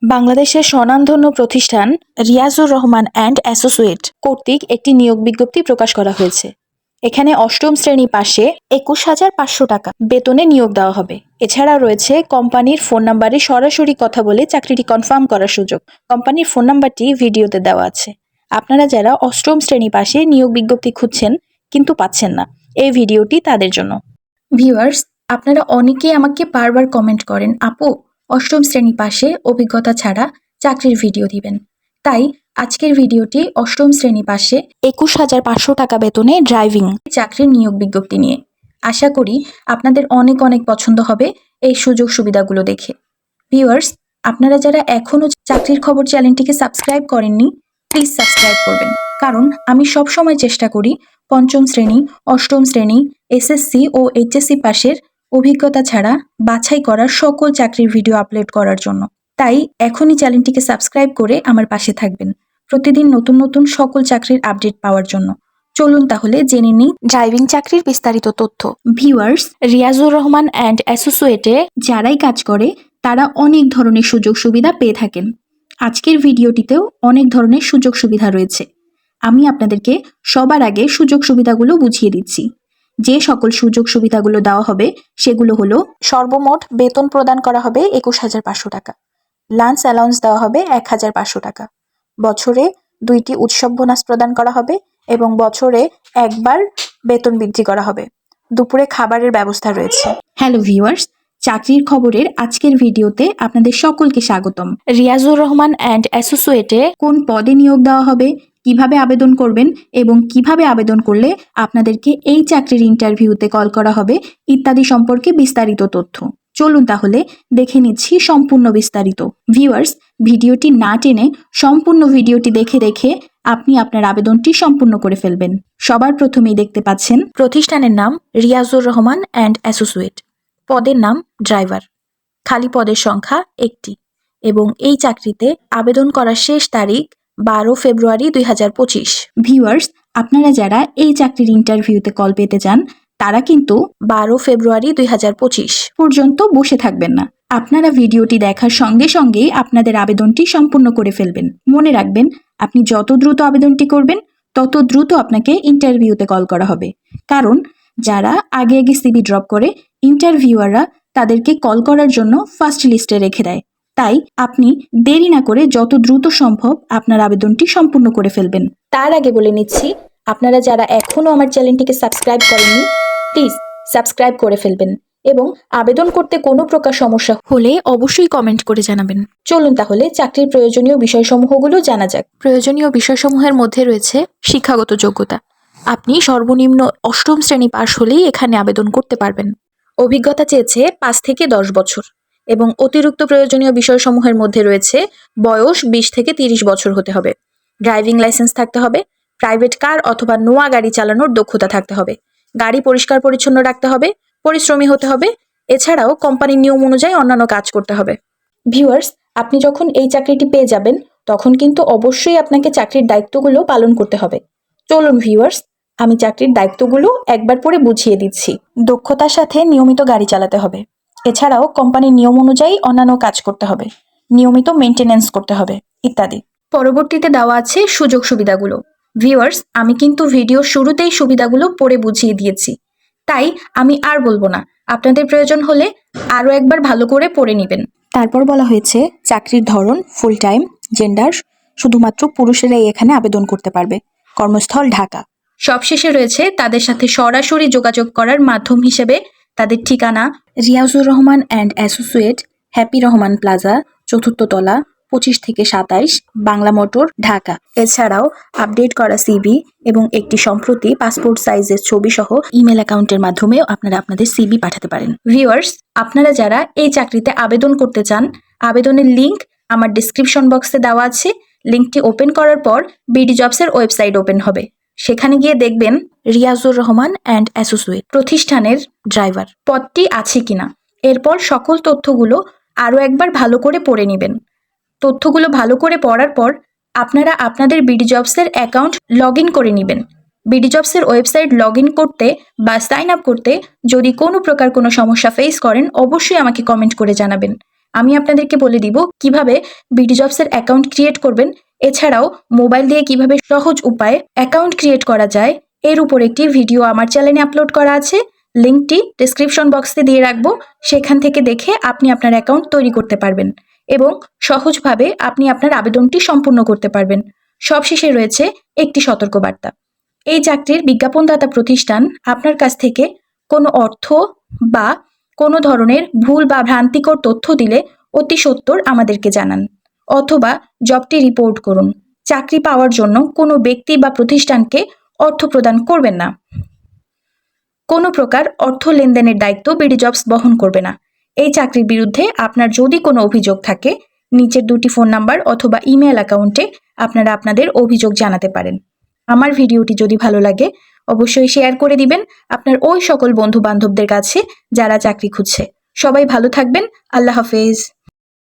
বাংলাদেশের স্বনামধন্য প্রতিষ্ঠান রিয়াজুর রহমান অ্যান্ড অ্যাসোসিয়েট কর্তৃক একটি নিয়োগ বিজ্ঞপ্তি প্রকাশ করা হয়েছে। এখানে অষ্টম শ্রেণী পাশে ২১,৫০০ টাকা বেতনে নিয়োগ দেওয়া হবে। এছাড়াও রয়েছে কোম্পানির ফোন নাম্বারে সরাসরি কথা বলে চাকরিটি কনফার্ম করার সুযোগ। কোম্পানির ফোন নাম্বারটি ভিডিওতে দেওয়া আছে। আপনারা যারা অষ্টম শ্রেণী পাশে নিয়োগ বিজ্ঞপ্তি খুঁজছেন কিন্তু পাচ্ছেন না, এই ভিডিওটি তাদের জন্য। ভিউয়ার্স, আপনারা অনেকেই আমাকে বারবার কমেন্ট করেন, আপু অষ্টম শ্রেণী পাশে অভিজ্ঞতা ছাড়া চাকরির ভিডিও দিবেন। তাই আজকের ভিডিওটি অষ্টম শ্রেণী পাশে ২১,৫০০ টাকা বেতনে ড্রাইভিং চাকরির নিয়োগ বিজ্ঞপ্তি নিয়ে। আশা করি আপনাদের অনেক অনেক পছন্দ হবে এই সুযোগ সুবিধাগুলো দেখে। ভিউয়ার্স, আপনারা যারা এখনও চাকরির খবর চ্যানেলটিকে সাবস্ক্রাইব করেননি, প্লিজ সাবস্ক্রাইব করবেন। কারণ আমি সবসময় চেষ্টা করি পঞ্চম শ্রেণী, অষ্টম শ্রেণী, এসএসসি ও এইচএসসি পাশের অভিজ্ঞতা ছাড়া বাছাই করা সকল চাকরির ভিডিও আপলোড করার জন্য। তাই এখনই চ্যানেলটিকে সাবস্ক্রাইব করে আমার পাশে থাকবেন প্রতিদিন নতুন নতুন সকল চাকরির আপডেট পাওয়ার জন্য। চলুন তাহলে জেনে নিই ড্রাইভিং চাকরির বিস্তারিত তথ্য। ভিউয়ার্স, রিয়াজুর রহমান অ্যান্ড অ্যাসোসিয়েটে যারাই কাজ করে তারা অনেক ধরনের সুযোগ সুবিধা পেয়ে থাকেন। আজকের ভিডিওটিতেও অনেক ধরনের সুযোগ সুবিধা রয়েছে। আমি আপনাদেরকে সবার আগে সুযোগ সুবিধাগুলো বুঝিয়ে দিচ্ছি। যে সকল সুযোগ সুবিধাগুলো দেওয়া হবে সেগুলো হলো, সর্বমোট বেতন প্রদান করা হবে ২১,৫০০ টাকা, লাঞ্চ অ্যালাউন্স দেওয়া হবে ১,৫০০ টাকা, বছরে ২টি উৎসব বোনাস প্রদান করা হবে এবং বছরে একবার বেতন বৃদ্ধি করা হবে। দুপুরে খাবারের ব্যবস্থা রয়েছে। হ্যালো ভিউয়ার্স, চাকরির খবরের আজকের ভিডিওতে আপনাদের সকলকে স্বাগতম। রিয়াজুর রহমান অ্যান্ড অ্যাসোসিয়েটে কোন পদে নিয়োগ দেওয়া হবে, কিভাবে আবেদন করবেন এবং কিভাবে আবেদন করলে আপনাদেরকে এই চাকরির ইন্টারভিউতে কল করা হবে ইত্যাদি সম্পর্কে বিস্তারিত তথ্য। চলুন তাহলে দেখে নিচ্ছি সম্পূর্ণ বিস্তারিত। ভিউয়ার্স, ভিডিওটি না টেনে সম্পূর্ণ ভিডিওটি দেখে আপনি আপনার আবেদনটি সম্পূর্ণ করে ফেলবেন। সবার প্রথমেই দেখতে পাচ্ছেন প্রতিষ্ঠানের নাম রিয়াজুর রহমান অ্যান্ড অ্যাসোসিয়েট, পদের নাম ড্রাইভার, খালি পদের সংখ্যা 1টি এবং এই চাকরিতে আবেদন করার শেষ তারিখ ১২ ফেব্রুয়ারি ২০২৫। ভিউয়ার্স, আপনারা যারা এই চাকরির ইন্টারভিউতে কল পেতে চান তারা কিন্তু ১২ ফেব্রুয়ারি ২০২৫ পর্যন্ত বসে থাকবেন না। আপনারা ভিডিওটি দেখার সঙ্গে সঙ্গেই আপনাদের আবেদনটি সম্পূর্ণ করে ফেলবেন। মনে রাখবেন, আপনি যত দ্রুত আবেদনটি করবেন তত দ্রুত আপনাকে ইন্টারভিউতে কল করা হবে। কারণ যারা আগে আগে সিভি ড্রপ করে ইন্টারভিউয়াররা তাদেরকে কল করার জন্য ফার্স্ট লিস্টে রেখে দেয়। তাই আপনি দেরি না করে যত দ্রুত সম্ভব আপনার আবেদনটি সম্পূর্ণ করে ফেলবেন। তার আগে বলে নিচ্ছি, আপনারা যারা এখনও আমার চ্যানেলটিকে সাবস্ক্রাইব করেননি প্লিজ সাবস্ক্রাইব করে ফেলবেন এবং আবেদন করতে কোনো প্রকার সমস্যা হলে অবশ্যই কমেন্ট করে জানাবেন। চলুন তাহলে চাকরির প্রয়োজনীয় বিষয়সমূহগুলো জানা যাক। প্রয়োজনীয় বিষয়সমূহের মধ্যে রয়েছে শিক্ষাগত যোগ্যতা। আপনি সর্বনিম্ন অষ্টম শ্রেণী পাশ হলেই এখানে আবেদন করতে পারবেন। অভিজ্ঞতা চেয়েছে ৫ থেকে ১০ বছর এবং অতিরিক্ত প্রয়োজনীয় বিষয়সমূহের মধ্যে রয়েছে বয়স ২০ থেকে ৩০ বছর হতে হবে, ড্রাইভিং লাইসেন্স থাকতে হবে, প্রাইভেট কার অথবা নোয়া গাড়ি চালানোর দক্ষতা থাকতে হবে, গাড়ি পরিষ্কার পরিচ্ছন্ন রাখতে হবে, পরিশ্রমী হতে হবে, এছাড়াও কোম্পানির নিয়ম অনুযায়ী অন্যান্য কাজ করতে হবে। ভিউয়ার্স, আপনি যখন এই চাকরিটি পেয়ে যাবেন তখন কিন্তু অবশ্যই আপনাকে চাকরির দায়িত্বগুলো পালন করতে হবে। চলুন ভিউয়ার্স, আমি চাকরির দায়িত্বগুলো একবার পরে বুঝিয়ে দিচ্ছি। দক্ষতার সাথে নিয়মিত গাড়ি চালাতে হবে, এছাড়াও কোম্পানির নিয়ম অনুযায়ী অন্যান্য কাজ করতে হবে, নিয়মিত মেনটেনেন্স করতে হবে ইত্যাদি। পরবর্তীতে দেওয়া আছে সুযোগ সুবিধাগুলো। ভিউয়ার্স, আমি কিন্তু ভিডিও শুরুতেই সুবিধাগুলো পড়ে বুঝিয়ে দিয়েছি, তাই আমি আর বলবো না। আপনাদের প্রয়োজন হলে আরও একবার ভালো করে পড়ে নেবেন। তারপর বলা হয়েছে চাকরির ধরন ফুল টাইম, জেন্ডার শুধুমাত্র পুরুষেরাই এখানে আবেদন করতে পারবে, কর্মস্থল ঢাকা। সবশেষে রয়েছে তাদের সাথে সরাসরি যোগাযোগ করার মাধ্যম হিসেবে তাদের ঠিকানা Riazur Rahman and associate, happy Rahman plaza, ৪র্থ তলা, ২৫ থেকে ২৭, বাংলা মোটর, ঢাকা। এছাড়াও আপডেট করা সিভি এবং একটি সম্প্রতি পাসপোর্ট সাইজের ছবি সহ ইমেল অ্যাকাউন্টের মাধ্যমেও আপনারা আপনাদের সিভি পাঠাতে পারেন। ভিউয়ার্স, আপনারা যারা এই চাকরিতে আবেদন করতে চান, আবেদনের লিঙ্ক আমার ডিসক্রিপশন বক্সে দেওয়া আছে। লিঙ্কটি ওপেন করার পর বিডি জবসের ওয়েবসাইট ওপেন হবে। সেখানে গিয়ে দেখবেন রিয়াজুর রহমান অ্যান্ড অ্যাসোসিয়েট প্রতিষ্ঠানের ড্রাইভার পদটি আছে কিনা। এরপর সকল তথ্যগুলো আরও একবার ভালো করে পড়ে নেবেন। তথ্যগুলো ভালো করে পড়ার পর আপনারা আপনাদের বিডি জবসের অ্যাকাউন্ট লগ ইন করে নেবেন। বিডি জবসের ওয়েবসাইট লগ ইন করতে বা সাইন আপ করতে যদি কোনো প্রকার কোনো সমস্যা ফেস করেন অবশ্যই আমাকে কমেন্ট করে জানাবেন। আমি আপনাদেরকে বলে দিব কিভাবে বিডি জবসের অ্যাকাউন্ট ক্রিয়েট করবেন, এছাড়াও মোবাইল দিয়ে কিভাবে সহজ উপায়ে অ্যাকাউন্ট ক্রিয়েট করা যায় এর উপর একটি ভিডিও আমার চ্যানেলে আপলোড করা আছে। লিঙ্কটি ডেসক্রিপশন বক্সে দিয়ে রাখবো, সেখান থেকে দেখে আপনি আপনার অ্যাকাউন্ট তৈরি করতে পারবেন এবং সহজভাবে আপনি আপনার আবেদনটি সম্পূর্ণ করতে পারবেন। সবশেষে রয়েছে একটি সতর্কবার্তা। এই চাকরির বিজ্ঞাপনদাতা প্রতিষ্ঠান আপনার কাছ থেকে কোনো অর্থ বা কোনো ধরনের ভুল বা ভ্রান্তিকর তথ্য দিলে অতি সত্বর আমাদেরকে জানান, অথবা জবটি রিপোর্ট করুন। চাকরি পাওয়ার জন্য কোনো ব্যক্তি বা প্রতিষ্ঠানকে অর্থ প্রদান করবেন না। কোনো প্রকার অর্থ লেনদেনের দায়িত্ব বিডি জবস বহন করবে না। এই চাকরির বিরুদ্ধে আপনার যদি কোনো অভিযোগ থাকে, নিচের 2টি ফোন নাম্বার অথবা ইমেল অ্যাকাউন্টে আপনারা আপনাদের অভিযোগ জানাতে পারেন। আমার ভিডিওটি যদি ভালো লাগে অবশ্যই শেয়ার করে দিবেন আপনার ওই সকল বন্ধু বান্ধবদের কাছে যারা চাকরি খুঁজছে। সবাই ভালো থাকবেন। আল্লাহ হাফেজ।